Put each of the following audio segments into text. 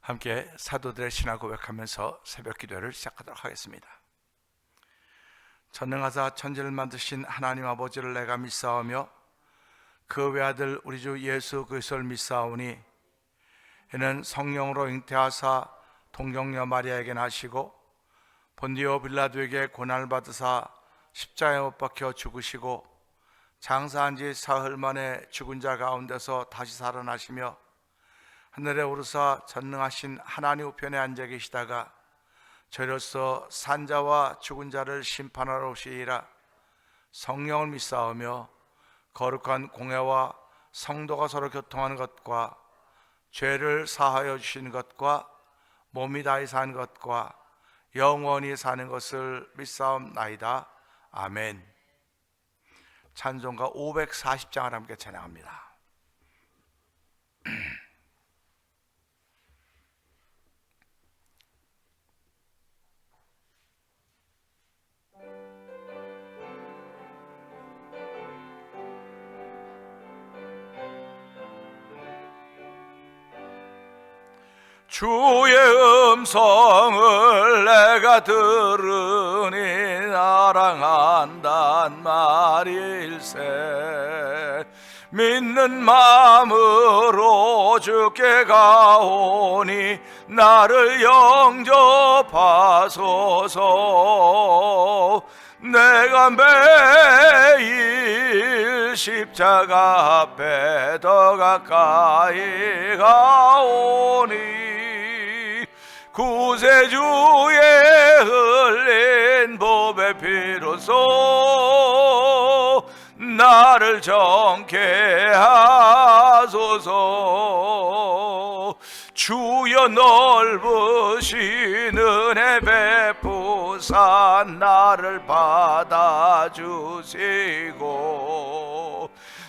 함께 사도들의 신앙 고백하면서 새벽 기도를 시작하도록 하겠습니다. 전능하사 천지를 만드신 하나님 아버지를 내가 믿사오며 그 외아들 우리 주 예수 그리스도를 믿사오니 이는 성령으로 잉태하사 동정녀 마리아에게 나시고 본디오 빌라도에게 고난을 받으사 십자가에 못 박혀 죽으시고 장사한 지 사흘 만에 죽은 자 가운데서 다시 살아나시며 하늘에 오르사 전능하신 하나님 우편에 앉아 계시다가 저로서 산자와 죽은 자를 심판하러 오시리라. 성령을 믿사오며 거룩한 공회와 성도가 서로 교통하는 것과 죄를 사하여 주시는 것과 몸이 다히 사는 것과 영원히 사는 것을 믿사옵나이다. 아멘. 찬송가 540장을 함께 찬양합니다. 주의 음성을 내가 들으니 나랑한단 말일세. 믿는 마음으로 주께 가오니 나를 영접하소서. 내가 매일 십자가 앞에 더 가까이 가오니 구세주의 흘린 보배 피로써 나를 정케 하소서. 주여 넓으신 은혜 베푸사 나를 받아주시고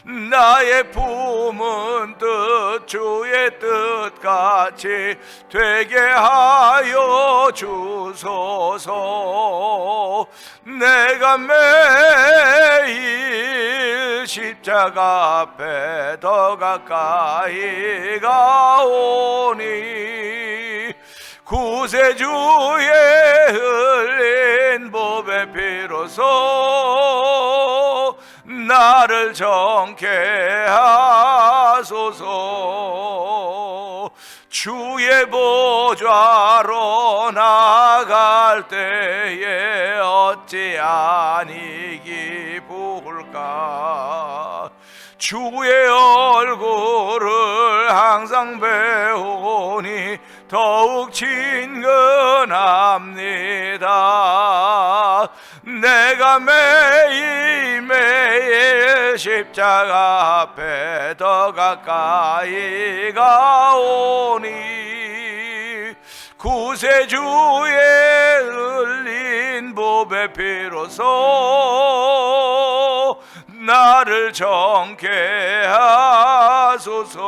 나의 품은 뜻 주의 뜻같이 되게 하여 주소서. 내가 매일 십자가 앞에 더 가까이 가오니 구세주의 흘린 보배 피로써 나를 정케 하소서. 주의 보좌로 나갈 때에 어찌 아니 기쁠까. 주의 얼굴을 항상 배우니 더욱 친근합니다. 내가 매일매일 십자가 앞에 더 가까이 가오니 구세주의 흘린 보배 피로써 나를 정케 하소서.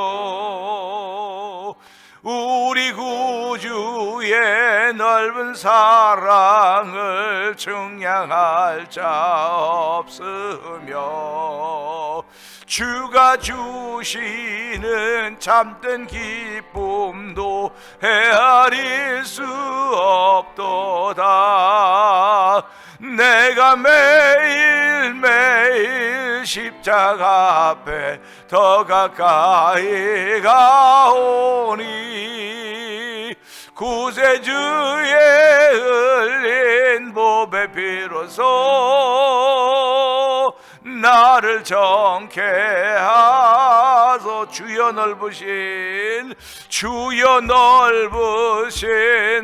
우리 구주의 넓은 사랑을 증량할 자 없으며 주가 주시는 참된 기쁨도 헤아릴 수 없도다. 내가 매일매일 십자가 앞에 더 가까이 가오니 구세주의 흘린 보배 피로써 나를 정케 하소. 주여 넓으신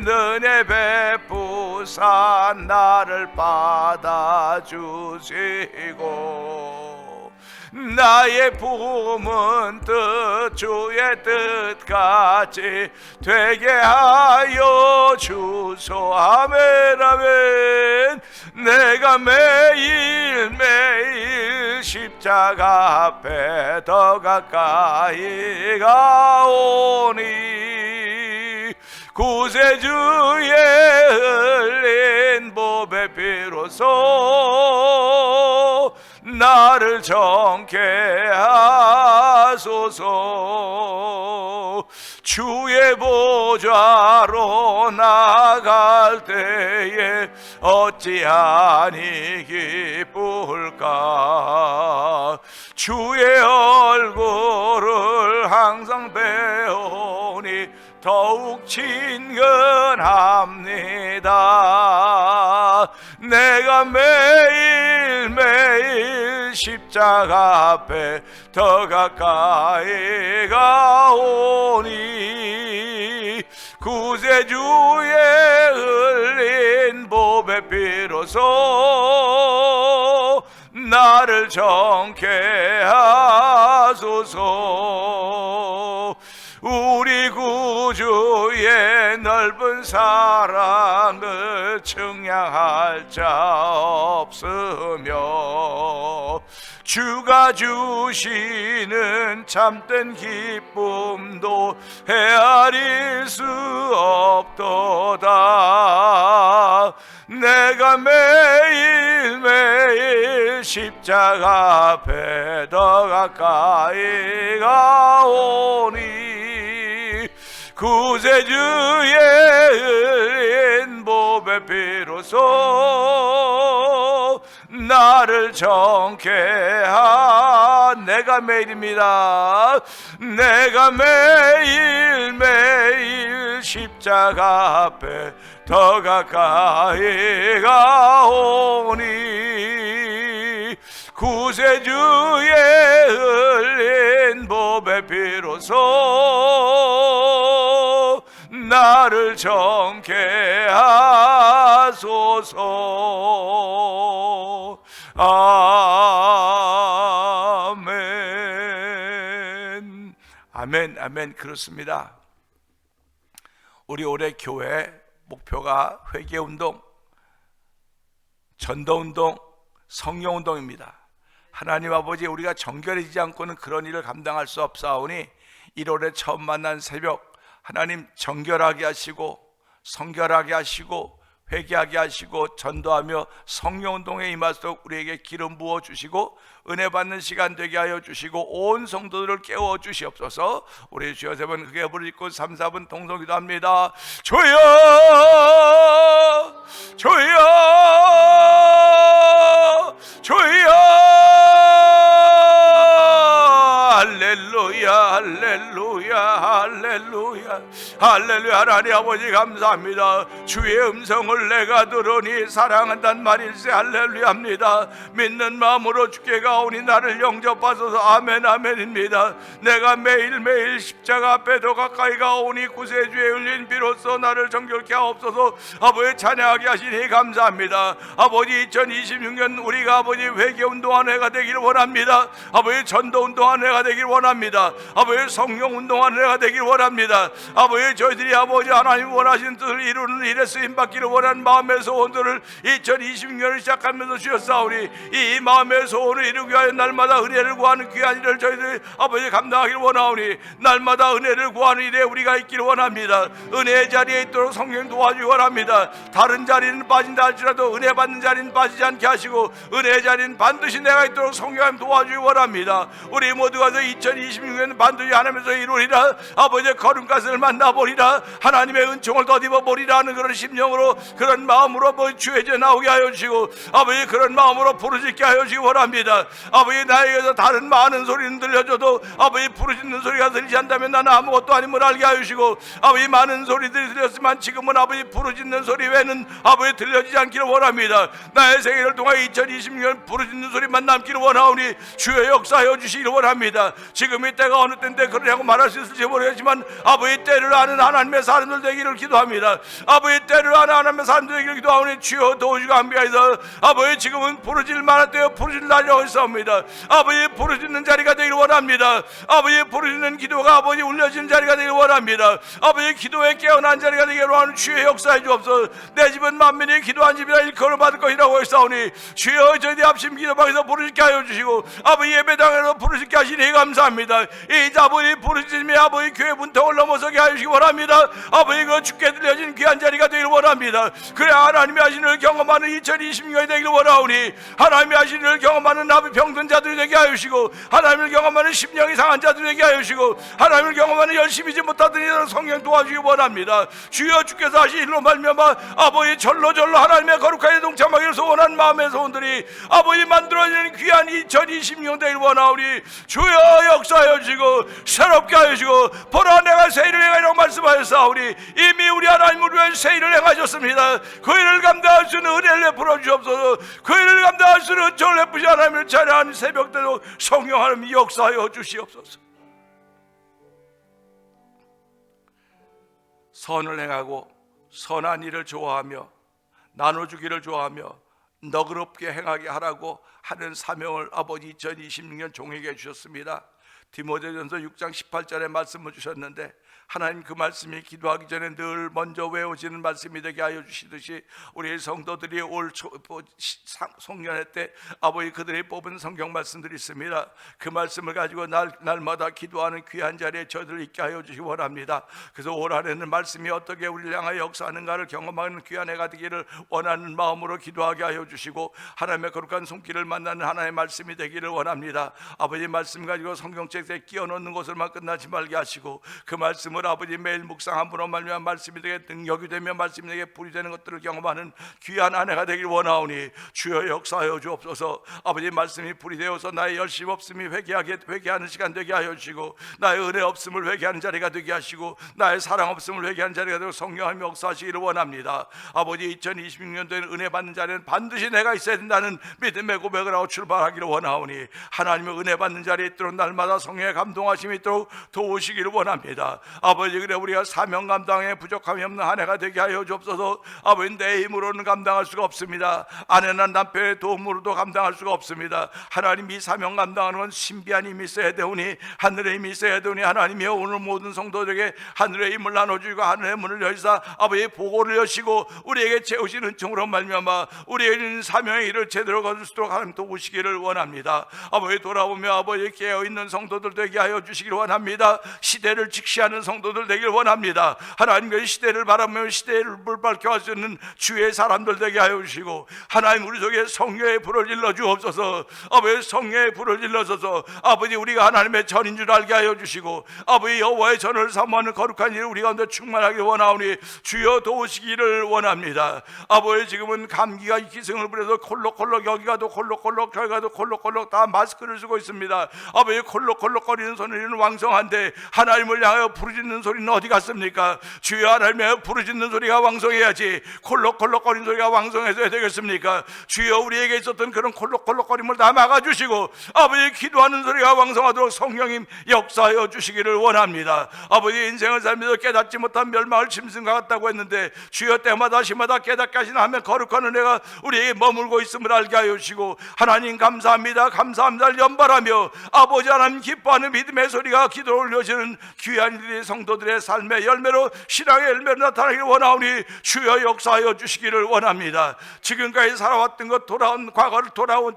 은혜 베푸사 나를 받아주시고 나의 품은 뜻 주의 뜻같이 되게 하여 주소. 아멘 아멘. 내가 매일매일 십자가 앞에 더 가까이 가오니 구세주의 흘린 보배 피로써 나를 정케 하소서. 주의 보좌로 나갈 때에 어찌하니 기쁠까. 주의 얼굴을 항상 배우니 더욱 친근합니다. 내가 매일매일 십자가 앞에 더 가까이 가오니 구세주의 흘린 보배 비로소 나를 정케 하소서. 우리 구주의 넓은 사랑을 측량할 자 없으며 주가 주시는 참된 기쁨도 헤아릴 수 없도다. 내가 매일매일 십자가 앞에 더 가까이 가오니 구세주의 흘린 보배 비로소 나를 정케 하. 내가 매일입니다. 내가 매일매일 십자가 앞에 더 가까이 가오니 구세주의 흘린 보배 비로소 나를 정케 하소서. 아멘. 아멘. 아멘. 그렇습니다. 우리 올해 교회 목표가 회개운동, 전도운동, 성령운동입니다. 하나님 아버지, 우리가 정결해지지 않고는 그런 일을 감당할 수 없사오니 1월에 처음 만난 새벽 하나님 정결하게 하시고 성결하게 하시고 회개하게 하시고 전도하며 성령운동에 임하도록 우리에게 기름 부어 주시고 은혜 받는 시간 되게 하여 주시고 온 성도들을 깨워 주시옵소서. 우리 주여 세 번 크게 부르짖고 3, 4분 동성 기도합니다. 주여 주여 주여. 할렐루야 할렐루야 할렐루야 할렐루야. 하나님 아버지 감사합니다. 주의 음성을 내가 들으니 사랑한단 말일세. 할렐루야 합니다. 믿는 마음으로 주께 가오니 나를 영접하소서. 아멘 아멘입니다. 내가 매일매일 십자가 앞에 더 가까이 가오니 구세주의 흘린 비로소 나를 정결케 하옵소서. 아버지 찬양하게 하시니 감사합니다. 아버지 2026년 우리가 아버지 회개운동한 해가 되기를 원합니다. 아버지 전도운동한 해가 되기를 원합니다. 아버지 성령운동한 해가 되기를 원합니다. 아버지 저희들이 아버지 하나님 원하신 뜻을 이루는 일에 쓰임받기를 원하는 마음의 소원들을 2026년을 시작하면서 주셨사오니 이 마음의 소원을 이루기 위하여 날마다 은혜를 구하는 귀한 일을 저희들이 아버지 감당하기를 원하오니 날마다 은혜를 구하는 일에 우리가 있기를 원합니다. 은혜의 자리에 있도록 성령 도와주기 원합니다. 다른 자리는 빠진다 할지라도 은혜 받는 자리는 빠지지 않게 하시고 은혜의 자리는 반드시 내가 있도록 성령 도와주기 원합니다. 우리 모두가 2026년 반드시 하나님에서 이루리라. 아버지의 거룩가슴을 만나보리라. 하나님의 은총을 덧입어보리라 하는 그런 심령으로 그런 마음으로 주의제 나오게 하여 주시고 아버지 그런 마음으로 부르짖게 하여 주시기 원합니다. 아버지 나에게서 다른 많은 소리는 들려줘도 아버지 부르짖는 소리가 들리지 않다면 나는 아무것도 아님을 알게 하여 주시고 아버지 많은 소리들이 들렸지만 지금은 아버지 부르짖는 소리 외에는 아버지 들려지지 않기를 원합니다. 나의 생애를 통하여 2020년 부르짖는 소리만 남기를 원하오니 주의 역사하여 주시기를 원합니다. 지금 이 때가 어느 때인데 그러냐고 말할 수 있을지 모르겠지만 아버지 때를 아는 하나님의 사람들 되기를 기도합니다. 아버지 때를 아는 하나님의 사람들 되기를 기도하오니 주여 도우시고 함께하여서 아버지 지금은 부르짖을 만한 때여 부르짖는 날이라고 했사옵니다. 아버지 부르짖는 자리가 되기를 원합니다. 아버지 부르짖는 기도가 아버지 울려지는 자리가 되기를 원합니다. 아버지 기도에 깨어난 자리가 되기를 원하는 주의 역사해 주옵소서. 내 집은 만민이 기도한 집이라 일컬을 받을 것이라고 했사오니 주여 저희들 합심 기도방에서 부르짖게 하여 주시고 아버지 예배당에서 부르짖게 하시니 감사합니다. 이 아버지 부르짖음이 아버지 교회 문턱을 넘어서게 하시기 원합니다. 아버지 그 주께 들려진 귀한 자리가 되기를 원합니다. 그래 하나님의 하시는 경험하는 2020년이 되기를 원하오니 하나님의 하시는 경험하는 나비 병든 자들이 되게 하시고 하나님을 경험하는 심령이 상한 자들이 되게 하시고 하나님을 경험하는 열심히지 못하던 이들 성령 도와주기 원합니다. 주여 주께서 하신 일로 말미암아 아버지 절로 하나님의 거룩하게 동참하기를 소원한 마음의 소원들이 아버지 만들어지는 귀한 2020년 되기를 원하오니 주여 역사하여 주시고 새롭게 하여 주시고 보라 내가 새 일을 행하리라고 말씀하셨사오니 이미 우리 하나님을 위해 새 일을 행하셨습니다. 그 일을 감당할 수 있는 은혜를 베풀어 주옵소서. 그 일을 감당할 수 있는 은총을 베푸시 하나님을 찬양하는 새벽때도 성령 하나님 역사하여 주시옵소서. 선을 행하고 선한 일을 좋아하며 나눠주기를 좋아하며 너그럽게 행하게 하라고 하는 사명을 아버지 2026년 종에게 주셨습니다. 디모데전서 6장 18절에 말씀을 주셨는데 하나님 그 말씀이 기도하기 전에 늘 먼저 외워지는 말씀이 되게 하여 주시듯이 우리 성도들이 올 송년회 때 아버지 그들이 뽑은 성경 말씀들이 있습니다. 그 말씀을 가지고 날마다 기도하는 귀한 자리에 저들을 있게 하여 주시기 원합니다. 그래서 올 한해는 말씀이 어떻게 우리를 향하여 역사하는가를 경험하는 귀한 해가 되기를 원하는 마음으로 기도하게 하여 주시고 하나님의 거룩한 손길을 만나는 하나의 말씀이 되기를 원합니다. 아버지 말씀 가지고 성경책에 끼워 넣는 것을만 끝나지 말게 하시고 그 말씀을 아버지 매일 묵상함으로 말미암아 말씀이 되게 능력이 되며 말씀이 되게 불이 되는 것들을 경험하는 귀한 한 해가 되길 원하오니 주여 역사하여 주옵소서. 아버지 말씀이 불이 되어서 나의 열심 없음이 회개하는 시간 되게 하여 주시고 나의 은혜 없음을 회개하는 자리가 되게 하시고 나의 사랑 없음을 회개하는 자리가 되고 성령하며 역사하시기를 원합니다. 아버지 2026년도에는 은혜 받는 자리는 반드시 내가 있어야 된다는 믿음의 고백을 하고 출발하기를 원하오니 하나님의 은혜 받는 자리에 있도록 날마다 성령의 감동하심이 있도록 도우시기를 원합니다. 아버지 그래 우리가 사명 감당에 부족함이 없는 한 해가 되게 하여 주옵소서. 아버지 내 힘으로는 감당할 수가 없습니다. 아내나 남편의 도움으로도 감당할 수가 없습니다. 하나님 이 사명 감당하는 건 신비한 힘이 있어야 되오니 하늘의 힘이 있어야 되오니 하나님이여 오늘 모든 성도들에게 하늘의 힘을 나눠주시고 하늘의 문을 여시사 아버지의 보고를 여시고 우리에게 채우신 은총으로 말미암아 우리에게 있는 사명의 일을 제대로 거둘 수 있도록 하나님 도우시기를 원합니다. 아버지 돌아보며 아버지 깨어있는 성도들 되게 하여 주시기를 원합니다. 시대를 직시하는 성도들 되길 원합니다. 하나님의 시대를 바라보며 시대를 불밝혀 할 수 있는 주의 사람들 되게 하여 주시고 하나님 우리 속에 성령의 불을 일러 주옵소서. 아버지 성령의 불을 일러서서 아버지 우리가 하나님의 전인 줄 알게 하여 주시고 아버지 여호와의 전을 사모하는 거룩한 일을 우리 가운데 충만하길 원하오니 주여 도우시기를 원합니다. 아버지 지금은 감기가 기승을 부려서 콜록콜록 여기 가도 콜록콜록 저기 가도 콜록콜록 다 마스크를 쓰고 있습니다. 아버지 콜록콜록거리는 소리는 왕성한데 하나님을 향하여 부르짖는 소리는 어디 갔습니까? 주여 하나님의 부르짖는 소리가 왕성해야지 콜록콜록거리는 소리가 왕성해져야 되겠습니까? 주여 우리에게 있었던 그런 콜록콜록거림을 다 막아주시고 아버지 기도하는 소리가 왕성하도록 성령님 역사하여 주시기를 원합니다. 아버지 인생을 살면서 깨닫지 못한 멸망을 짐승과 같다고 했는데 주여 때마다 시마다 깨닫게 하시는 하면 거룩한 은혜가 우리에게 머물고 있음을 알게 하여 주시고 하나님 감사합니다. 감사합니다 연발하며 아버지 하나님 기뻐하는 믿음의 소리가 기도를 올려지는 귀한 일이 성도들의 삶의 열매로 신앙의 열매로 나타나기를 원하오니 주여 역사하여 주시기를 원합니다. 지금까지 살아왔던 것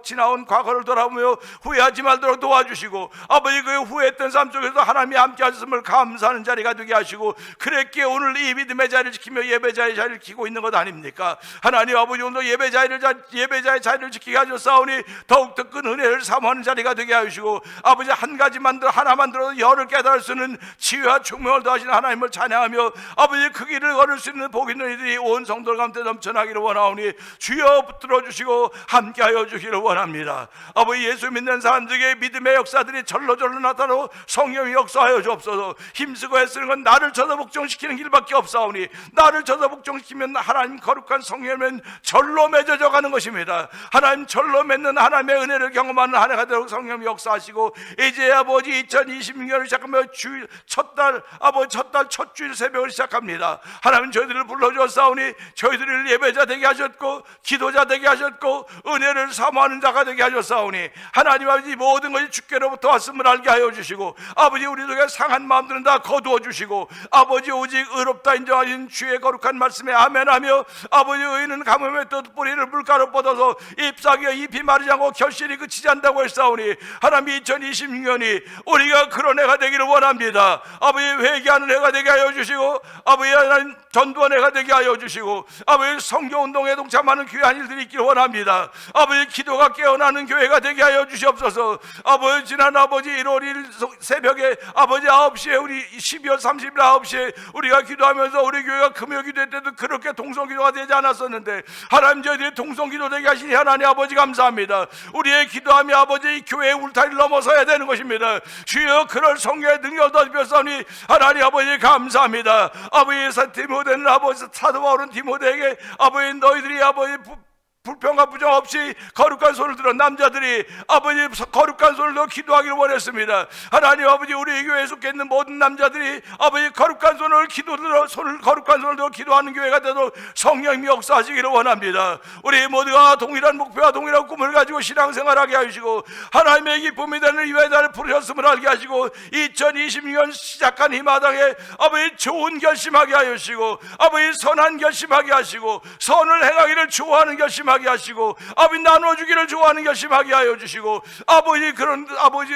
지나온 과거를 돌아보며 후회하지 말도록 도와주시고 아버지 그 후회했던 삶 속에서 하나님이 함께 하셨음을 감사하는 자리가 되게 하시고 그랬기에 오늘 이 믿음의 자리를 지키며 예배자의 자리를 지키고 있는 것 아닙니까? 하나님 아버지 오늘 예배자의 자리를 지키게 하셨사오니 더욱더 큰 은혜를 사모하는 자리가 되게 하시고 아버지 한 가지 하나 만들어도 열을 깨달을 수 있는 지혜와 총명을 더하시는 하나님을 찬양하며 아버지 그 길을 걸을 수 있는 복 있는 이들이 온 성도들 가운데 넘쳐나기를 원하오니 주여 붙들어 주시고 함께하여 주기를 원합니다. 아버지 예수 믿는 사람들에게 믿음의 역사들이 절로 나타나고 성령이 역사하여 주옵소서. 힘쓰고 애쓰는 건 나를 쳐서 복종시키는 길밖에 없사오니 나를 쳐서 복종시키면 하나님 거룩한 성령은 절로 맺어져 가는 것입니다. 하나님 절로 맺는 하나님의 은혜를 경험하는 한 해가 되도록 성령이 역사하시고 이제 아버지 2026년을 시작하며 첫달 달 아버지 첫 달 첫 주일 새벽을 시작합니다. 하나님 저희들을 불러주었사오니 저희들을 예배자 되게 하셨고 기도자 되게 하셨고 은혜를 사모하는 자가 되게 하셨사오니 하나님 아버지 모든 것이 주께로부터 왔음을 알게 하여 주시고 아버지 우리 속에 상한 마음들은 다 거두어 주시고 아버지 오직 의롭다 인정하신 주의 거룩한 말씀에 아멘하며 아버지 의인은 가뭄에 또 뿌리를 물가로 뻗어서 잎사귀가 잎이 마르지 않고 결실이 그치지 않는다고 했사오니 하나님 2026년이 우리가 그런 해가 되기를 원합니다. 아버지 회개하는 해가 되게 하여 주시고 아버지 하나님 전도한 해가 되게 하여 주시고 아버지 성교운동에 동참하는 귀한 일들이 있기를 원합니다. 아버지 기도가 깨어나는 교회가 되게 하여 주시옵소서. 아버지 지난 아버지 1월 1일 새벽에 아버지 9시에 우리 12월 30일 9시에 우리가 기도하면서 우리 교회가 금요 기도회 때도 그렇게 동성기도가 되지 않았었는데 하나님 저희들이 동성기도 되게 하시니 하나님 아버지 감사합니다. 우리의 기도하며 아버지 이 교회의 울타리를 넘어서야 되는 것입니다. 주여 그럴 성령의 능력을 더 주셨사오니 하나님 아버지 감사합니다. 아버지 디모데는 아버지 사도 바울은 디모데에게 아버지 너희들이 아버지 불평과 부정 없이 거룩한 손을 들어 남자들이 아버지 거룩한 손을 들어 기도하기를 원했습니다. 하나님 아버지 우리 교회에 속해 있는 모든 남자들이 아버지 거룩한 손을 거룩한 손을 들어 기도하는 교회가 되도록 성령님이 역사하시기를 원합니다. 우리 모두가 동일한 목표와 동일한 꿈을 가지고 신앙생활하게 하시고 하나님의 기쁨이 되는 이 회사를 부르셨음을 알게 하시고 2026년 시작한 이 마당에 아버지 좋은 결심하게 하시고 아버지 선한 결심하게 하시고 선을 행하기를 좋아하는 결심하게 하시고 아버지 나눠주기를 좋아하는 결심하게 하여 주시고 아버지 그런 아버지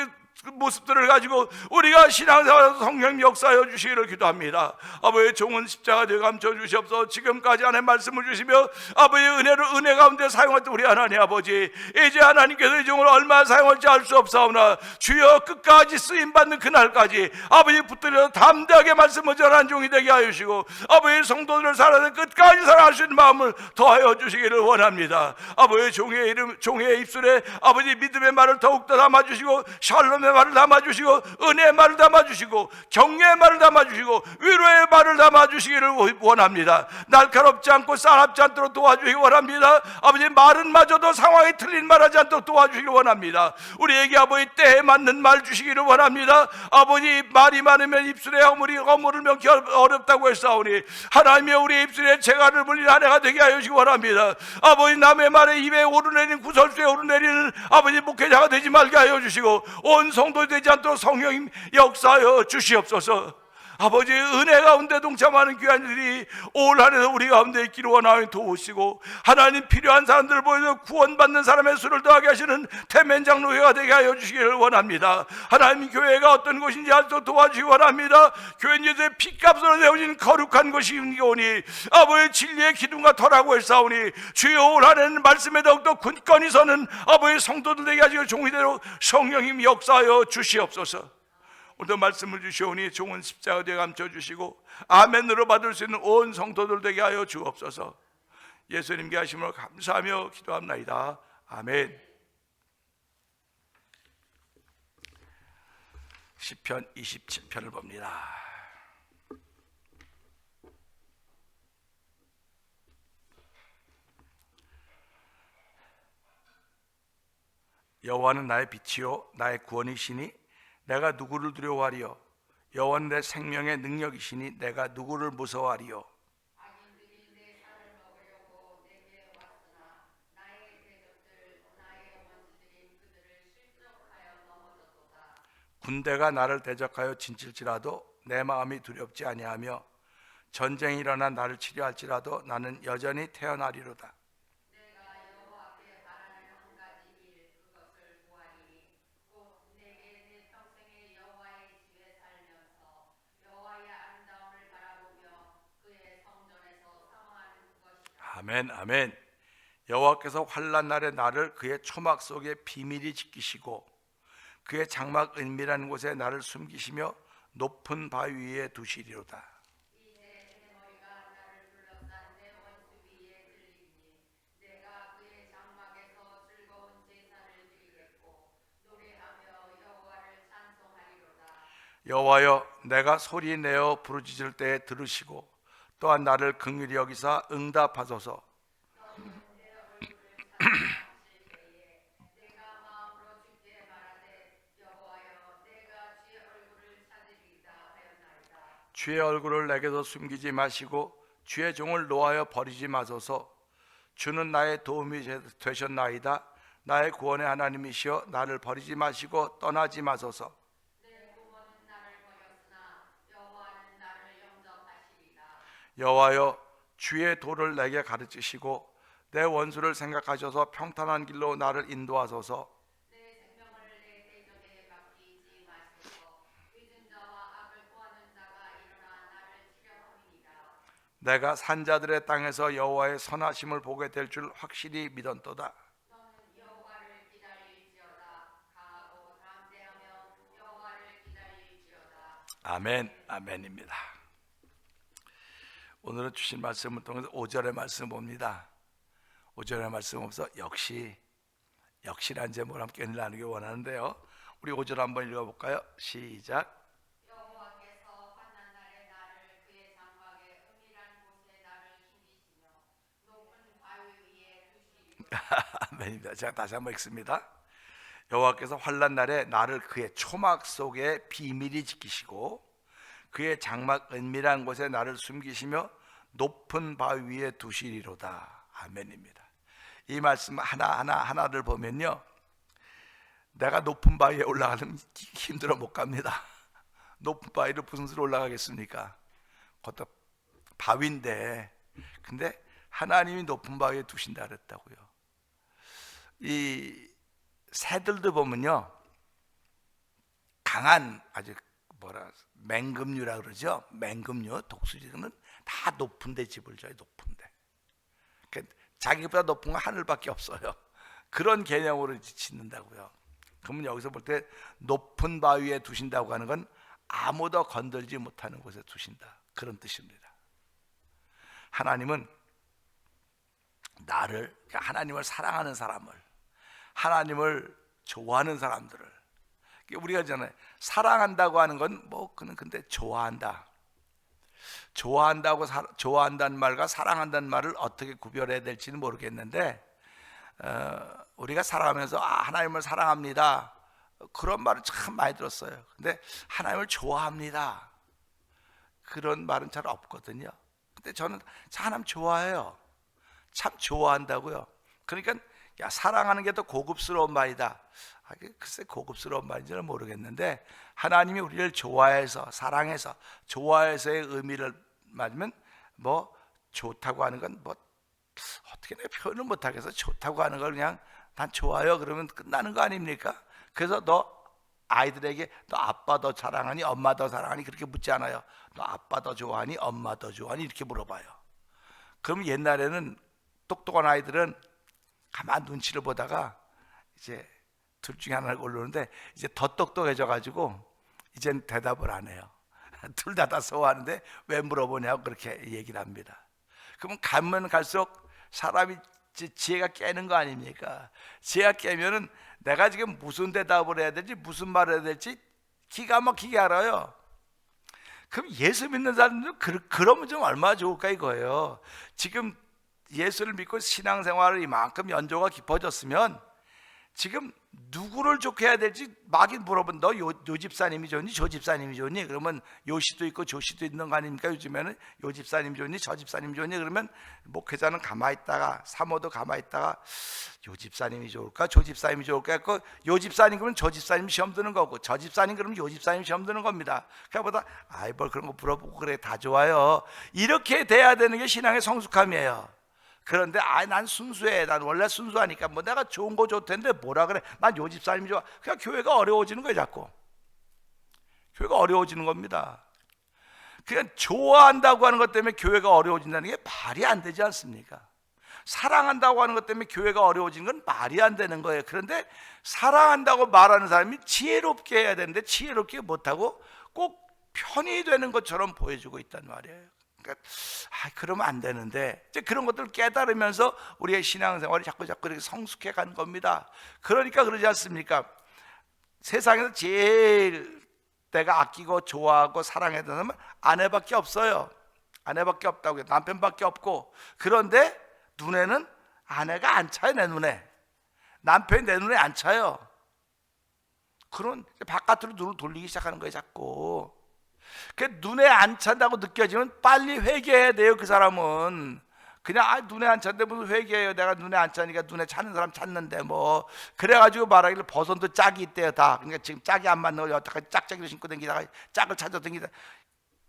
모습들을 가지고 우리가 신앙생활에서 성령 역사하여 주시기를 기도합니다. 아버지 종은 십자가 되어 감춰 주시옵소서. 지금까지 하나님 말씀을 주시며 아버지 은혜 가운데 사용했던 우리 하나님 아버지 이제 하나님께서 이 종을 얼마나 사용할지 알 수 없사오나 주여 끝까지 쓰임받는 그날까지 아버지 붙들려 담대하게 말씀을 전하는 종이 되게 하여 주시고 아버지 성도들을 살아서 끝까지 사랑할 수 있는 마음을 더하여 주시기를 원합니다. 아버지 종의 입술에 아버지 믿음의 말을 더욱더 담아주시고 샬롬의 말을 담아주시고 은혜의 말을 담아주시고 격려의 말을 담아주시고 위로의 말을 담아주시기를 원합니다. 날카롭지 않고 싸납지 않도록 도와주시기 원합니다. 아버지 말은 마저도 상황이 틀린 말하지 않도록 도와주시기 원합니다. 우리에게 아버지 때에 맞는 말 주시기를 원합니다. 아버지 말이 많으면 입술에 허물을 명기 어렵다고 했사오니 하나님의 우리 입술에 재갈을 물린 한 해가 되게 하여 주시기 원합니다. 아버지 남의 말에 입에 오르내리는 구설수에 오르내리는 아버지 목회자가 되지 말게 하여 주시고 온 성도 되지 않도록 성령님 역사하여 주시옵소서. 아버지 은혜 가운데 동참하는 귀한들이 올 한해도 우리 가운데 있기를 원하여 도우시고 하나님 필요한 사람들을 보여서 구원받는 사람의 수를 더하게 하시는 태면장로회가 되게 하여 주시기를 원합니다. 하나님 교회가 어떤 곳인지 알 수 도와주시기 원합니다. 교회는 이제 피값으로 내어진 거룩한 것이오니 아버지 진리의 기둥과 터라고 했사오니 주여 올 한해는 말씀에 더욱더 굳건히 서는 아버지 성도들 되게 하시고 종이대로 성령님 역사하여 주시옵소서. 오늘도 말씀을 주시오니 종은 십자가 되어 감춰주시고 아멘으로 받을 수 있는 온 성도들 되게 하여 주옵소서. 예수님께 하심을 감사하며 기도합나이다. 아멘. 시편 27편을 봅니다. 여호와는 나의 빛이요 나의 구원이시니 내가 누구를 두려워하리요? 여호와는 내 생명의 능력이시니 내가 누구를 무서워하리요? 악인들이 내 살을 먹으려고 내게 왔으나 나의 대적들 나의 원수들인 그들을 실족하여 넘어졌도다. 군대가 나를 대적하여 진칠지라도 내 마음이 두렵지 아니하며 전쟁이 일어나 나를 치료할지라도 나는 여전히 태어나리로다. 아멘 아멘. 여호와께서 환난 날에 나를 그의 초막 속에 비밀히 지키시고 그의 장막 은밀한 곳에 나를 숨기시며 높은 바위 위에 두시리로다. 이제 내 머리가 나를 둘러싼 내 원수 위에 들리니 내가 그의 장막에서 즐거운 제사를 드리겠고 노래하며 여호와를 찬송하리로다. 여호와여 내가 소리 내어 부르짖을 때에 들으시고 또한 나를 긍휼히 여기사 응답하소서. 주의 얼굴을 내게서 숨기지 마시고 주의 종을 노하여 버리지 마소서. 주는 나의 도움이 되셨나이다. 나의 구원의 하나님이시여 나를 버리지 마시고 떠나지 마소서. 내 부모는 나를 버렸으나 여호와는 나를 영접하시리라. 여호와여 주의 도를 내게 가르치시고 내 원수를 생각하셔서 평탄한 길로 나를 인도하소서. 내 생명을 내 대적에게 맡기지 마소서. 늦은 자와 악을 구하는 자가 일어나 나를 치려함이니라. 내가 산자들의 땅에서 여호와의 선하심을 보게 될 줄 확실히 믿었도다. 너는 여호와를 기다릴지어다. 강하고 담대하며 여호와를 기다릴지어다. 아멘, 아멘입니다. 오늘은 주신 말씀을 통해서 5절의 말씀 봅니다. 5절의 말씀 보면서 역시란 제목을 함께 나누기 원하는데요. 우리 5절 한번 읽어볼까요? 시작. 여호와께서 환난 날에 나를 그의 장막의 은밀한 곳에 나를 숨기시며 높은 바위 위에 두시리로다. 아멘입니다. 제가 다시 한번 읽습니다. 여호와께서 환난 날에 나를 그의 초막 속에 비밀히 지키시고 그의 장막 은밀한 곳에 나를 숨기시며 높은 바위 위에 두시리로다. 아멘입니다. 이 말씀 하나를 보면요, 내가 높은 바위에 올라가면 힘들어 못 갑니다. 높은 바위를 무슨 수로 올라가겠습니까? 그것도 바위인데, 근데 하나님이 높은 바위에 두신다 그랬다고요. 이 새들도 보면요, 강한 아주 맹금류라 그러죠. 맹금류, 독수리는 다 높은데 집을 져요. 높은데. 그러니까 자기보다 높은 건 하늘밖에 없어요. 그런 개념으로 짓는다고요. 그러면 여기서 볼 때 높은 바위에 두신다고 하는 건 아무도 건들지 못하는 곳에 두신다, 그런 뜻입니다. 하나님은 나를, 하나님을 사랑하는 사람을, 하나님을 좋아하는 사람들을, 우리가 있잖아요, 사랑한다고 하는 건 그는 근데 좋아한다. 좋아한다는 말과 사랑한다는 말을 어떻게 구별해야 될지는 모르겠는데, 우리가 살아가면서 하나님을 사랑합니다, 그런 말을 참 많이 들었어요. 근데 하나님을 좋아합니다, 그런 말은 잘 없거든요. 근데 저는 하나님 좋아해요. 참 좋아한다고요. 그러니까 사랑하는 게 더 고급스러운 말이다. 글쎄 고급스러운 말인지는 모르겠는데, 하나님이 우리를 좋아해서, 사랑해서, 좋아해서의 의미를 말하면 좋다고 하는 건 어떻게 내가 표현을 못하겠어. 좋다고 하는 걸 그냥 난 좋아요 그러면 끝나는 거 아닙니까? 그래서 너 아이들에게 너 아빠 더 사랑하니 엄마 더 사랑하니 그렇게 묻지 않아요. 너 아빠 더 좋아하니 엄마 더 좋아하니 이렇게 물어봐요. 그럼 옛날에는 똑똑한 아이들은 가만 눈치를 보다가 이제 둘 중에 하나를 고르는데, 이제 더 똑똑해져 가지고 이젠 대답을 안 해요. 둘 다 소화하는데 왜 물어보냐고 그렇게 얘기를 합니다. 그러면 가면 갈수록 사람이 지혜가 깨는 거 아닙니까? 지혜가 깨면은 내가 지금 무슨 대답을 해야 될지, 무슨 말을 해야 될지 기가 막히게 알아요. 그럼 예수 믿는 사람들은 그러면 좀 얼마나 좋을까 이거예요. 지금 예수를 믿고 신앙생활을 이만큼 연조가 깊어졌으면 지금 누구를 좋게 될지 막이 물어본, 너 요 집사님이 좋니? 저 집사님이 좋니? 그러면 요 씨도 있고 저 씨도 있는 거 아닙니까? 요즘에는 요 집사님 좋니? 저 집사님 좋니? 그러면 목회자는 가만히 있다가, 사모도 가만히 있다가 요 집사님이 좋을까? 저 집사님이 좋을까? 요 집사님 그러면 저 집사님 시험 드는 거고, 저 집사님 그러면 요 집사님 시험 드는 겁니다. 그보다 뭘 그런 거 물어보고 그래, 다 좋아요. 이렇게 돼야 되는 게 신앙의 성숙함이에요. 그런데 난 순수해, 난 원래 순수하니까 내가 좋은 거 좋던데 뭐라 그래, 난 요 집사님이 좋아. 그냥 교회가 어려워지는 거예요. 자꾸 교회가 어려워지는 겁니다. 그냥 좋아한다고 하는 것 때문에 교회가 어려워진다는 게 말이 안 되지 않습니까? 사랑한다고 하는 것 때문에 교회가 어려워지는 건 말이 안 되는 거예요. 그런데 사랑한다고 말하는 사람이 지혜롭게 해야 되는데 지혜롭게 못하고 꼭 편이 되는 것처럼 보여주고 있단 말이에요. 그러니까 그러면 안 되는데, 이제 그런 것들을 깨달으면서 우리의 신앙생활이 자꾸 이렇게 성숙해 가는 겁니다. 그러니까 그러지 않습니까? 세상에서 제일 내가 아끼고 좋아하고 사랑해야 되는 사람은 아내밖에 없어요. 아내밖에 없다고요. 남편밖에 없고. 그런데 눈에는 아내가 안 차요. 내 눈에 남편이 내 눈에 안 차요. 그런 바깥으로 눈을 돌리기 시작하는 거예요. 자꾸. 그 눈에 안 찬다고 느껴지면 빨리 회개해야 돼요. 그 사람은 그냥 눈에 안 찬데 무슨 회개해요. 내가 눈에 안 차니까 눈에 차는 사람 찾는데 뭐 그래가지고 말하기를 버선도 짝이 있대요 다. 그러니까 지금 짝이 안 맞는 거 어떡하지? 짝짝이를 신고 다니다가 짝을 찾아 다니다.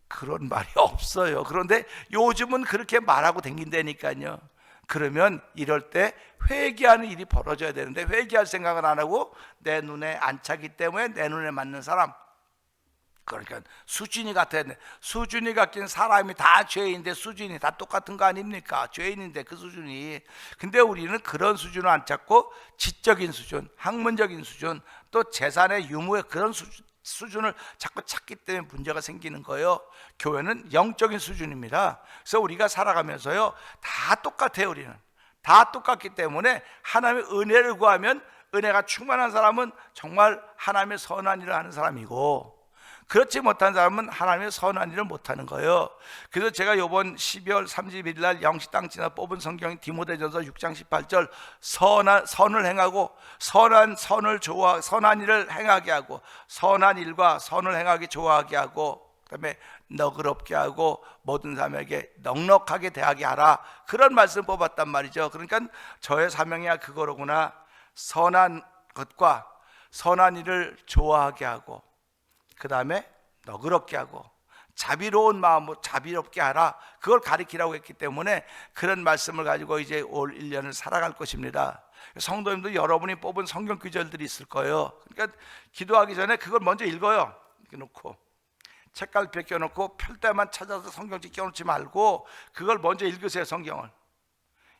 그런 말이 없어요. 그런데 요즘은 그렇게 말하고 다닌다니까요. 그러면 이럴 때 회개하는 일이 벌어져야 되는데 회개할 생각을 안 하고 내 눈에 안 차기 때문에 내 눈에 맞는 사람, 그러니까 수준이 같아야 돼. 수준이 같긴 사람이 다 죄인인데 수준이 다 똑같은 거 아닙니까? 죄인인데 그 수준이. 근데 우리는 그런 수준을 안 찾고 지적인 수준, 학문적인 수준, 또 재산의 유무의 그런 수준을 자꾸 찾기 때문에 문제가 생기는 거예요. 교회는 영적인 수준입니다. 그래서 우리가 살아가면서요 다 똑같아요. 우리는 다 똑같기 때문에 하나님의 은혜를 구하면, 은혜가 충만한 사람은 정말 하나님의 선한 일을 하는 사람이고, 그렇지 못한 사람은 하나님의 선한 일을 못하는 거예요. 그래서 제가 이번 12월 30일 날 영시땅 지나 뽑은 성경인 디모데전서 6장 18절 선을 행하고 선한 일을 행하게 하고, 선한 일과 선을 행하기 좋아하게 하고, 그다음에 너그럽게 하고 모든 사람에게 넉넉하게 대하게 하라, 그런 말씀 뽑았단 말이죠. 그러니까 저의 사명이야 그거로구나. 선한 것과 선한 일을 좋아하게 하고, 그 다음에 너그럽게 하고 자비로운 마음으로 자비롭게 하라, 그걸 가리키라고 했기 때문에 그런 말씀을 가지고 이제 올 1년을 살아갈 것입니다. 성도님도 여러분이 뽑은 성경 구절들이 있을 거예요. 그러니까 기도하기 전에 그걸 먼저 읽어요. 이렇게 놓고 책갈 벗겨놓고 펼 때만 찾아서 성경책 껴놓지 말고 그걸 먼저 읽으세요. 성경을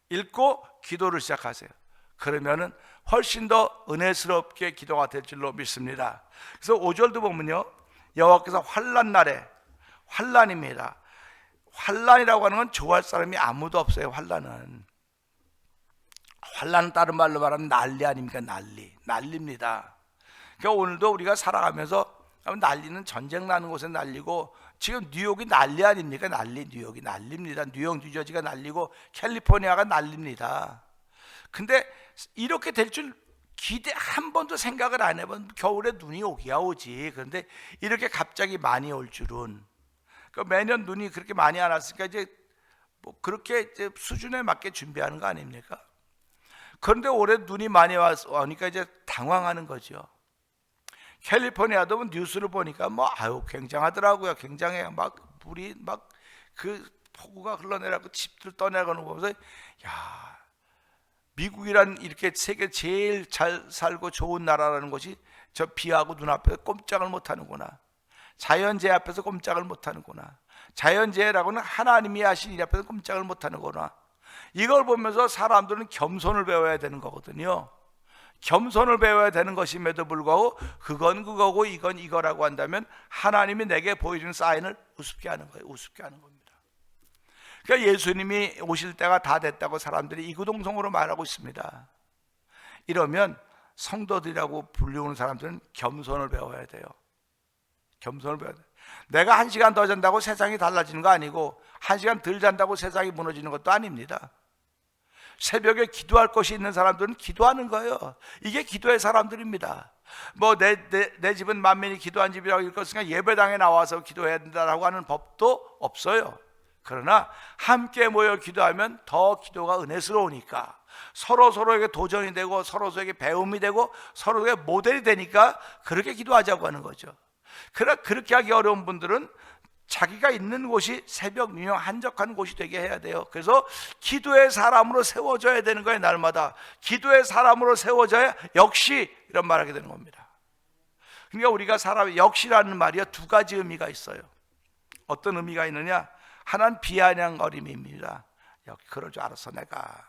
읽고 기도를 시작하세요. 그러면은 훨씬 더 은혜스럽게 기도가 될 줄로 믿습니다. 그래서 5절도 보면요, 여호와께서 환난 날에, 환난입니다. 환난이라고 하는 건 좋아할 사람이 아무도 없어요. 환난은 다른 말로 말하면 난리 아닙니까? 난리입니다. 그러니까 오늘도 우리가 살아가면서 난리는 전쟁 나는 곳에 난리고, 지금 뉴욕이 난리 아닙니까? 뉴욕이 난리입니다. 뉴욕, 뉴저지가 난리고 캘리포니아가 난리입니다. 근데 이렇게 될 줄 기대 한 번도 생각을 안 해본, 겨울에 눈이 오기야 오지. 그런데 이렇게 갑자기 많이 올 줄은, 매년 눈이 그렇게 많이 안 왔으니까 이제 뭐 그렇게 이제 수준에 맞게 준비하는 거 아닙니까? 그런데 올해 눈이 많이 오니까 이제 당황하는 거죠. 캘리포니아도 뉴스를 보니까 뭐 굉장하더라고요. 굉장해요. 막 물이 막 그 폭우가 흘러내려고 집들 떠내려가는 거 보면서, 야, 미국이란 이렇게 세계 제일 잘 살고 좋은 나라라는 것이 저 비하고 눈앞에서 꼼짝을 못하는구나. 자연재해 앞에서 꼼짝을 못하는구나. 자연재해라고는 하나님이 하신 일 앞에서 꼼짝을 못하는구나. 이걸 보면서 사람들은 겸손을 배워야 되는 거거든요. 겸손을 배워야 되는 것임에도 불구하고 그건 그거고 이건 이거라고 한다면 하나님이 내게 보여주는 사인을 우습게 하는 거예요. 우습게 하는 겁니다. 그러니까 예수님이 오실 때가 다 됐다고 사람들이 이구동성으로 말하고 있습니다. 이러면 성도들이라고 불리우는 사람들은 겸손을 배워야 돼요. 겸손을 배워야 돼요. 내가 1시간 더 잔다고 세상이 달라지는 거 아니고 1시간 덜 잔다고 세상이 무너지는 것도 아닙니다. 새벽에 기도할 것이 있는 사람들은 기도하는 거예요. 이게 기도의 사람들입니다. 뭐 내 집은 만민이 기도한 집이라고 읽었으니까 예배당에 나와서 기도해야 된다라고 하는 법도 없어요. 그러나 함께 모여 기도하면 더 기도가 은혜스러우니까, 서로에게 도전이 되고 서로에게 배움이 되고 서로에게 모델이 되니까 그렇게 기도하자고 하는 거죠. 그러나 그렇게 하기 어려운 분들은 자기가 있는 곳이 새벽 유명 한적한 곳이 되게 해야 돼요. 그래서 기도의 사람으로 세워져야 되는 거예요. 날마다 기도의 사람으로 세워져야 역시 이런 말하게 되는 겁니다. 그러니까 우리가 사람 역시라는 말이요, 두 가지 의미가 있어요. 어떤 의미가 있느냐? 하나는 비아냥거림입니다. 그럴 줄 알았어. 내가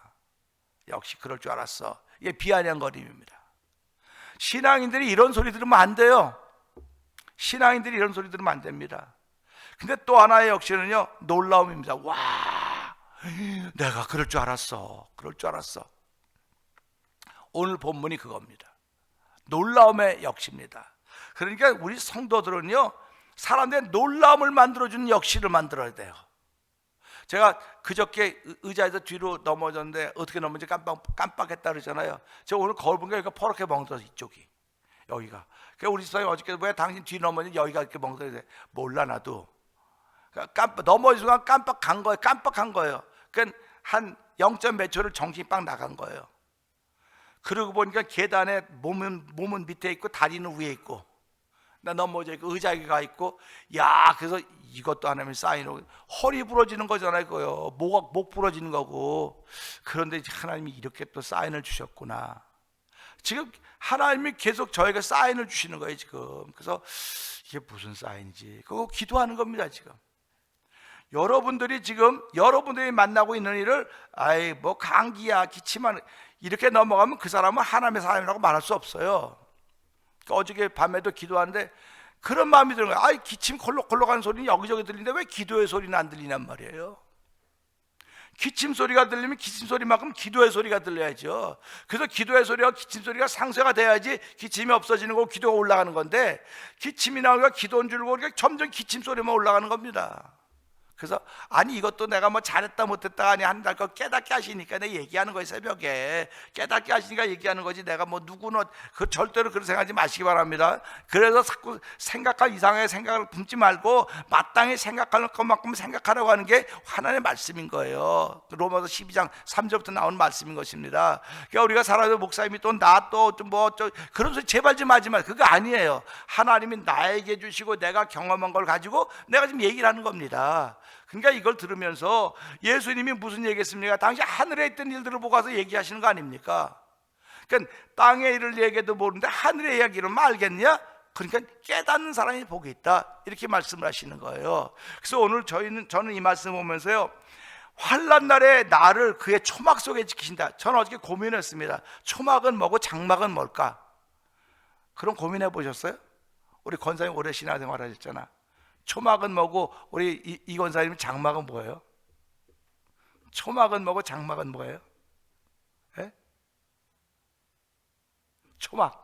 역시 그럴 줄 알았어. 이게 비아냥거림입니다. 신앙인들이 이런 소리 들으면 안 돼요. 신앙인들이 이런 소리 들으면 안 됩니다. 근데 또 하나의 역시는요, 놀라움입니다. 와, 내가 그럴 줄 알았어. 그럴 줄 알았어. 오늘 본문이 그겁니다. 놀라움의 역시입니다. 그러니까 우리 성도들은요, 사람들의 놀라움을 만들어주는 역시를 만들어야 돼요. 제가 그저께 의자에서 뒤로 넘어졌는데 어떻게 넘어진지 깜빡했다 그러잖아요. 제가 오늘 거울 보니까 여기가 퍼렇게 멍들어서 이쪽이 여기가. 그러니까 우리 집사람이 어저께 왜 당신 뒤 넘어지 여기가 이렇게 멍들어져. 몰라 나도. 그러니까 넘어진 순간 깜빡한 거예요. 깜빡한 거예요. 그러니까 한 0. 몇 초를 정신이 빡 나간 거예요. 그러고 보니까 계단에 몸은 밑에 있고 다리는 위에 있고 나 넘어져 있고 의자가 있고, 야, 그래서 이것도 하나님의 사인으로 허리 부러지는 거잖아요. 그거요. 목 부러지는 거고. 그런데 하나님이 이렇게 또 사인을 주셨구나. 지금 하나님이 계속 저에게 사인을 주시는 거예요 지금. 그래서 이게 무슨 사인이지? 그거 기도하는 겁니다 지금. 여러분들이 지금 여러분들이 만나고 있는 일을 아이 뭐 감기야 기침만 이렇게 넘어가면 그 사람은 하나님의 사람이라고 말할 수 없어요. 그러니까 어저께 밤에도 기도하는데 그런 마음이 드는 거예요. 아이 기침 콜록콜록하는 소리는 여기저기 들리는데 왜 기도의 소리는 안 들리냔 말이에요. 기침 소리가 들리면 기침 소리만큼 기도의 소리가 들려야죠. 그래서 기도의 소리와 기침 소리가 상쇄가 돼야지 기침이 없어지는 거고 기도가 올라가는 건데, 기침이 나오니까 기도인 줄 모르고 점점 기침 소리만 올라가는 겁니다. 그래서 아니 이것도 내가 뭐 잘했다 못했다 아니 한다 거 깨닫게 하시니까 내가 얘기하는 거예요. 새벽에 깨닫게 하시니까 얘기하는 거지 내가 뭐 누구는 그 절대로 그런 생각하지 마시기 바랍니다. 그래서 자꾸 생각할 이상의 생각을 품지 말고 마땅히 생각하는 것만큼 생각하라고 하는 게 하나님의 말씀인 거예요. 로마서 12장 3절부터 나오는 말씀인 것입니다. 그러니까 우리가 살아도 목사님이 또 나 또 뭐 그런 소리 제발 좀 하지 마. 그거 아니에요. 하나님이 나에게 주시고 내가 경험한 걸 가지고 내가 지금 얘기를 하는 겁니다. 그러니까 이걸 들으면서 예수님이 무슨 얘기했습니까? 당시 하늘에 있던 일들을 보고 와서 얘기하시는 거 아닙니까? 그러니까 땅의 일을 얘기해도 모르는데 하늘의 이야기를 알겠냐? 그러니까 깨닫는 사람이 복이 있다 이렇게 말씀을 하시는 거예요. 그래서 오늘 저는 이 말씀 보면서요, 환난 날에 나를 그의 초막 속에 지키신다. 저는 어저께 고민했습니다. 초막은 뭐고 장막은 뭘까? 그런 고민해 보셨어요? 우리 권사님 오래 신앙생활 하셨잖아. 초막은 뭐고 우리 이 권사님 장막은 뭐예요? 초막은 뭐고 장막은 뭐예요? 예? 초막.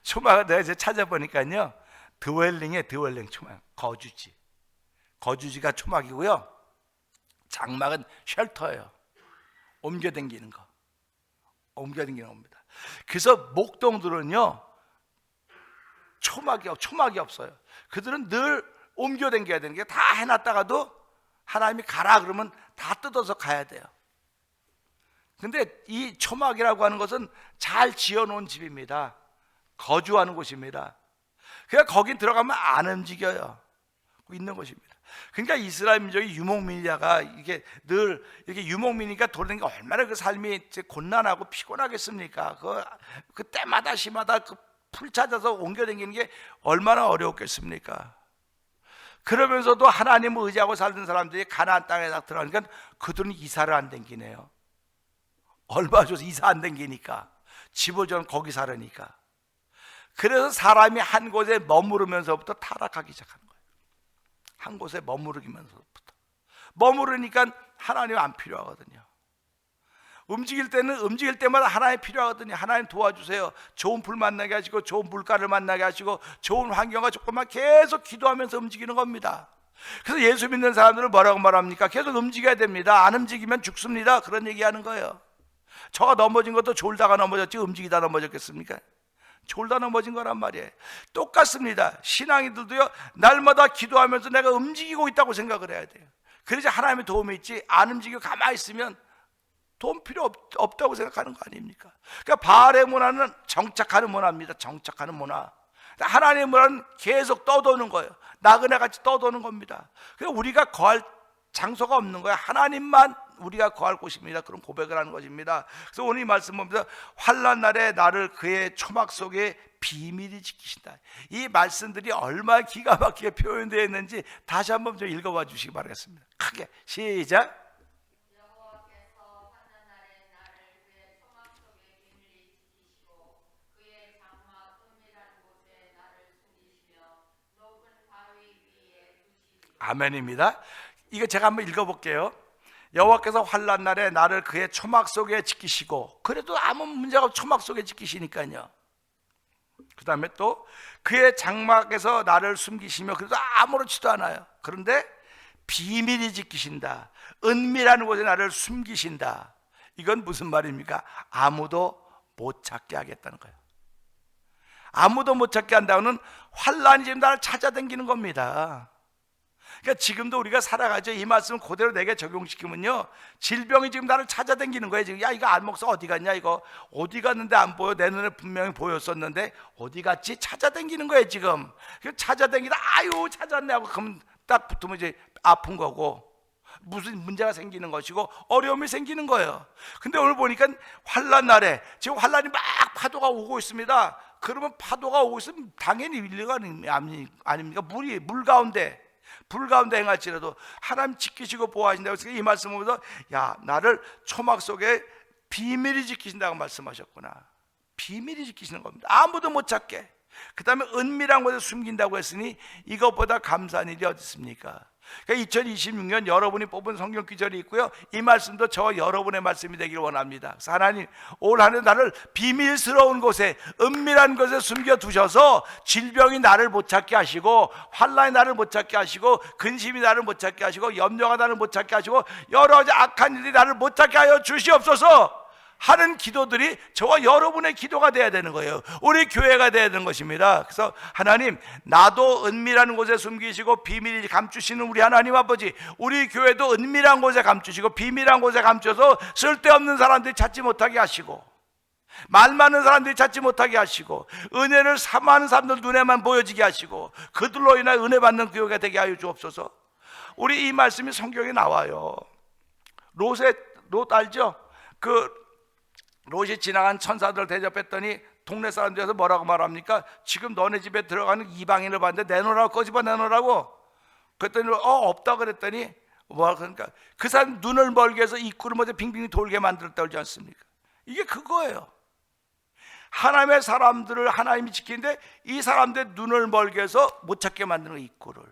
초막은 내가 이제 찾아보니까요, 드웰링 초막, 거주지가 초막이고요, 장막은 쉘터예요. 옮겨다니는 겁니다. 그래서 목동들은요 초막이 없어요. 그들은 늘 옮겨다녀야 되는 게, 다 해놨다가도 하나님이 가라 그러면 다 뜯어서 가야 돼요. 근데 이 초막이라고 하는 것은 잘 지어놓은 집입니다. 거주하는 곳입니다. 그러니까 거긴 들어가면 안 움직여요. 있는 곳입니다. 그러니까 이스라엘 민족이 유목민이다가 이게 늘 이렇게 유목민이니까 돌아다니는 게 얼마나 그 삶이 곤란하고 피곤하겠습니까? 그 때마다 시마다 풀 찾아서 옮겨다니는 게 얼마나 어려웠겠습니까? 그러면서도 하나님을 의지하고 살던 사람들이 가나안 땅에 딱 들어가니까 그들은 이사를 안 댕기네요. 얼마 줘서 이사 안 댕기니까, 집을 좀 거기 살으니까. 그래서 사람이 한 곳에 머무르면서부터 타락하기 시작하는 거예요. 한 곳에 머무르면서부터. 머무르니까 하나님이 안 필요하거든요. 움직일 때마다 하나님 필요하거든요. 하나님 도와주세요. 좋은 풀 만나게 하시고 좋은 물가를 만나게 하시고 좋은 환경과 조건만 계속 기도하면서 움직이는 겁니다. 그래서 예수 믿는 사람들은 뭐라고 말합니까? 계속 움직여야 됩니다. 안 움직이면 죽습니다. 그런 얘기하는 거예요. 저가 넘어진 것도 졸다가 넘어졌지 움직이다 넘어졌겠습니까? 졸다 넘어진 거란 말이에요. 똑같습니다. 신앙인들도요, 날마다 기도하면서 내가 움직이고 있다고 생각을 해야 돼요. 그래야지 하나님의 도움이 있지, 안 움직이고 가만히 있으면 도움 필요 없다고 생각하는 거 아닙니까? 그러니까 바알의 문화는 정착하는 문화입니다. 정착하는 문화. 하나님의 문화는 계속 떠도는 거예요. 나그네같이 떠도는 겁니다. 그래서 우리가 거할 장소가 없는 거예요. 하나님만 우리가 거할 곳입니다. 그런 고백을 하는 것입니다. 그래서 오늘 이 말씀 보면서 환난 날에 나를 그의 초막 속에 비밀히 지키신다. 이 말씀들이 얼마나 기가 막히게 표현되어 있는지 다시 한번 좀 읽어봐 주시기 바라겠습니다. 크게 시작. 아멘입니다. 이거 제가 한번 읽어볼게요. 여호와께서 환난 날에 나를 그의 초막 속에 지키시고, 그래도 아무 문제가 없이 초막 속에 지키시니까요. 그 다음에 또 그의 장막에서 나를 숨기시며, 그래도 아무렇지도 않아요. 그런데 비밀히 지키신다. 은밀한 곳에 나를 숨기신다. 이건 무슨 말입니까? 아무도 못 찾게 하겠다는 거예요. 아무도 못 찾게 한다고는 환란이 지금 나를 찾아다니는 겁니다. 그러니까 지금도 우리가 살아가죠. 이 말씀을 그대로 내게 적용시키면요, 질병이 지금 나를 찾아다니는 거예요. 지금 야, 이거 안 먹어서 어디 갔냐, 이거 어디 갔는데 안 보여. 내 눈에 분명히 보였었는데 어디 갔지? 찾아다니는 거예요. 지금 찾아다니다 아유 찾았네 하고 그럼 딱 붙으면 이제 아픈 거고, 무슨 문제가 생기는 것이고 어려움이 생기는 거예요. 근데 오늘 보니까 환란 날에 지금 환란이 막 파도가 오고 있습니다. 그러면 파도가 오고 있으면 당연히 일리가 아닙니까? 물 가운데 불 가운데 행할지라도 하나님 지키시고 보호하신다고 해서 이 말씀 보면서 야, 나를 초막 속에 비밀히 지키신다고 말씀하셨구나. 비밀히 지키시는 겁니다. 아무도 못 찾게. 그 다음에 은밀한 곳에 숨긴다고 했으니 이것보다 감사한 일이 어디 있습니까? 그러니까 2026년 여러분이 뽑은 성경 구절이 있고요, 이 말씀도 저와 여러분의 말씀이 되기를 원합니다. 그래서 하나님, 올 한 해 나를 비밀스러운 곳에, 은밀한 곳에 숨겨두셔서 질병이 나를 못 찾게 하시고, 환난이 나를 못 찾게 하시고, 근심이 나를 못 찾게 하시고, 염려가 나를 못 찾게 하시고, 여러 가지 악한 일이 나를 못 찾게 하여 주시옵소서 하는 기도들이 저와 여러분의 기도가 돼야 되는 거예요. 우리 교회가 돼야 되는 것입니다. 그래서 하나님, 나도 은밀한 곳에 숨기시고 비밀히 감추시는 우리 하나님 아버지, 우리 교회도 은밀한 곳에 감추시고 비밀한 곳에 감춰서 쓸데없는 사람들이 찾지 못하게 하시고, 말 많은 사람들이 찾지 못하게 하시고, 은혜를 사모하는 사람들 눈에만 보여지게 하시고, 그들로 인해 은혜 받는 교회가 되게 하여 주옵소서. 우리 이 말씀이 성경에 나와요. 롯 알죠? 롯이 지나간 천사들을 대접했더니 동네 사람들에서 뭐라고 말합니까? 지금 너네 집에 들어가는 이방인을 봤는데 내놓으라고, 꺼집어 내놓으라고. 그랬더니 없다 그랬더니 그러니까 그 사람 눈을 멀게 해서 입구를 먼저 빙빙 돌게 만들었다고 그러지 않습니까? 이게 그거예요. 하나님의 사람들을 하나님이 지키는데 이 사람들 눈을 멀게 해서 못 찾게 만드는 거, 입구를.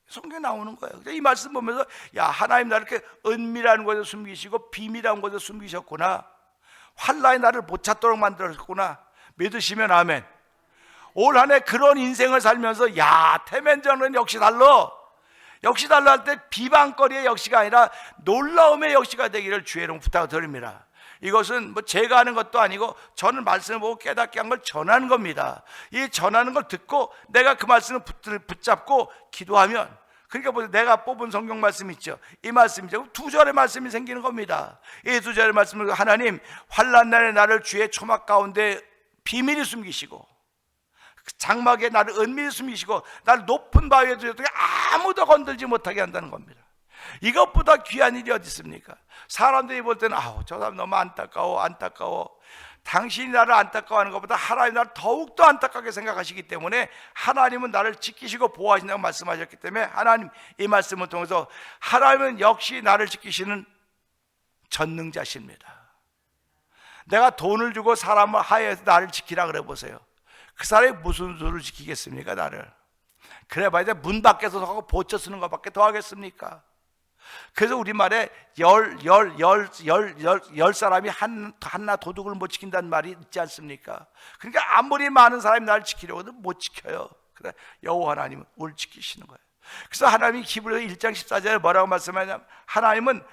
성경에 나오는 거예요. 이 말씀 보면서 야, 하나님 나를 이렇게 은밀한 곳에 숨기시고 비밀한 곳에 숨기셨구나. 환난이 나를 못 찾도록 만들었구나. 믿으시면 아멘. 올 한 해 그런 인생을 살면서 야, 태면전은 역시 달라. 역시 달라 할 때 비방거리의 역시가 아니라 놀라움의 역시가 되기를 주의 이름으로 부탁드립니다. 이것은 뭐 제가 하는 것도 아니고 저는 말씀을 보고 깨닫게 한 걸 전하는 겁니다. 이 전하는 걸 듣고 내가 그 말씀을 붙잡고 기도하면, 그러니까 보세요, 내가 뽑은 성경 말씀 있죠. 이 말씀이죠. 두 절의 말씀이 생기는 겁니다. 이 두 절의 말씀을 하나님, 환난 날에 나를 주의 초막 가운데 비밀히 숨기시고 장막에 나를 은밀히 숨기시고 나를 높은 바위에 두셨더니 아무도 건들지 못하게 한다는 겁니다. 이것보다 귀한 일이 어디 있습니까? 사람들이 볼 때는 아우, 저 사람 너무 안타까워. 당신이 나를 안타까워하는 것보다 하나님 나를 더욱더 안타깝게 생각하시기 때문에 하나님은 나를 지키시고 보호하신다고 말씀하셨기 때문에 하나님, 이 말씀을 통해서 하나님은 역시 나를 지키시는 전능자십니다. 내가 돈을 주고 사람을 하야해서 나를 지키라 그래 보세요. 그 사람이 무슨 수를 지키겠습니까? 나를. 그래 봐야 돼. 문 밖에서 하고 보쳐 쓰는 것밖에 더 하겠습니까? 그래서 우리말에 열 사람이 하나 도둑을 못 지킨다는 말이 있지 않습니까? 그러니까 아무리 많은 사람이 나를 지키려고 해도 못 지켜요. 그래, 여호와 하나님은 우리를 지키시는 거예요. 그래서 하나님이 히브리서 1장 14절에 뭐라고 말씀하냐면, 하나님은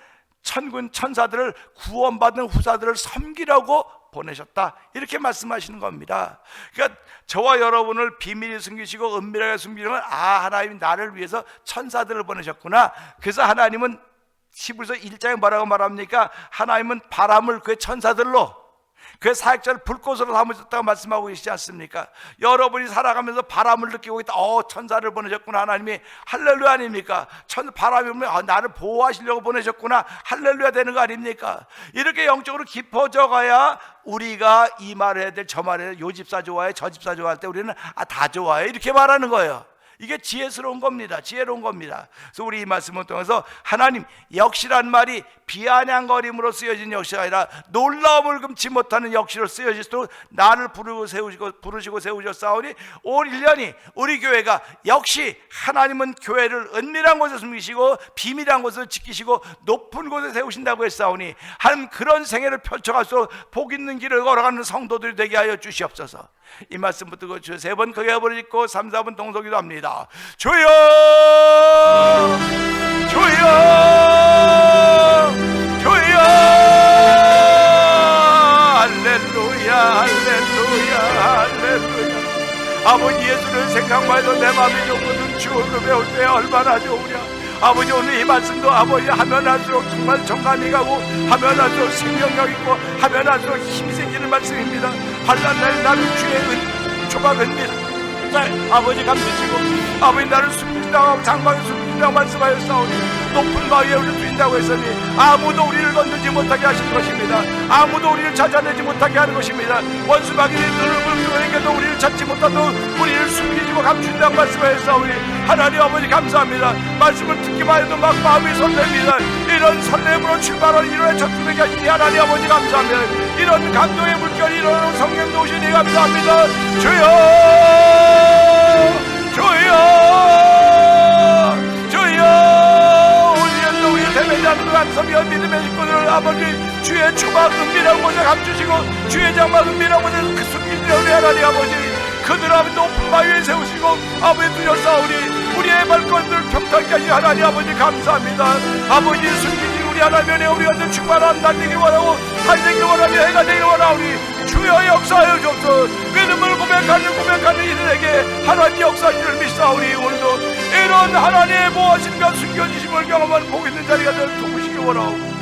천군 천사들을 구원받은 후사들을 섬기라고 보내셨다, 이렇게 말씀하시는 겁니다. 그러니까 저와 여러분을 비밀히 숨기시고 은밀하게 숨기는 건, 하나님이 나를 위해서 천사들을 보내셨구나. 그래서 하나님은 히브리서 1장에 뭐라고 말합니까? 하나님은 바람을 그의 천사들로, 그의 사역자를 불꽃으로 삼으셨다고 말씀하고 계시지 않습니까? 여러분이 살아가면서 바람을 느끼고 있다. 천사를 보내셨구나. 하나님이 할렐루야 아닙니까? 바람이 오면 나를 보호하시려고 보내셨구나. 할렐루야 되는 거 아닙니까? 이렇게 영적으로 깊어져 가야 우리가 이 말을 해야 될, 저 말을 해야 될, 요 집사 좋아해, 저 집사 좋아할 때 우리는 다 좋아해, 이렇게 말하는 거예요. 이게 지혜스러운 겁니다. 지혜로운 겁니다. 그래서 우리 이 말씀을 통해서 하나님, 역시란 말이 비아냥거림으로 쓰여진 역시가 아니라 놀라움을 금치 못하는 역시로 쓰여질수록 나를 부르시고 세우셨사오니 올 1년이 우리 교회가 역시 하나님은 교회를 은밀한 곳에 숨기시고 비밀한 곳을 지키시고 높은 곳에 세우신다고 했사오니, 하나님 그런 생애를 펼쳐갈수록 복 있는 길을 걸어가는 성도들이 되게 하여 주시옵소서. 이 말씀 붙들고 주 3번 크게 부르짖고 3, 4번 동서기도 합니다. 주여, 주여, 주여. 강마에도 내 마음이 좋거든 주 그 배울 때 얼마나 좋으랴. 아버지 오늘 이 말씀도 아버지 하면 할수록 정말 정감이 가고 하면 할수록 생명력 있고 하면 할수록 힘이 생기는 말씀입니다. 환난날 나를 주의 조각 은밀 아버지 감주시고 아버지 나를 숨긴다고 장막에 숨긴다고 말씀하였사오니 높은 바위에 우리를 두인다고 했으니 아무도 우리를 건들지 못하게 하시는 것입니다. 아무도 우리를 찾아내지 못하게 하는 것입니다. 원수마귀는 눈을 불끄러니까도 우리를 찾지 못하도 우리를 숨기지고 감춘다고 말씀하였사오니 하나님 아버지 감사합니다. 말씀을 듣기만 해도 막 마음이 설렙니다. 이런 설렘으로 출발을 이루어 저축되게 하시니 하나님 아버지 감사합니다. 이런 감동의 물결이 일어나는 성령도 오시니 감사합니다. 주여 우리는 우리 대배자들과 한섬이와 믿음의 식구들을 아버지 주의 초막 은밀한 곳에 감추시고 주의 장막 은밀한 곳에서 그 숨기시려 우리 하나님 아버지 그들 앞에 높은 바위에 세우시고 아버지 두셨사오니 우리의 발걸음을 평탄케 하시 하나님 아버지 감사합니다. 아버지 숨기신 우리 하나님의 우리가 늘 충만한 날 되길 원하고 달 되길 원하며 해가 되길 원하오니 주여 역사하여 주옵소서. 믿음을 고백하는 이들에게 하나님 역사하시를 믿사오니 오늘도 이런 하나님의 보호하심과 숨겨주심을 경험하는 복 있는 자리가 늘 도우시기 원하옵니다.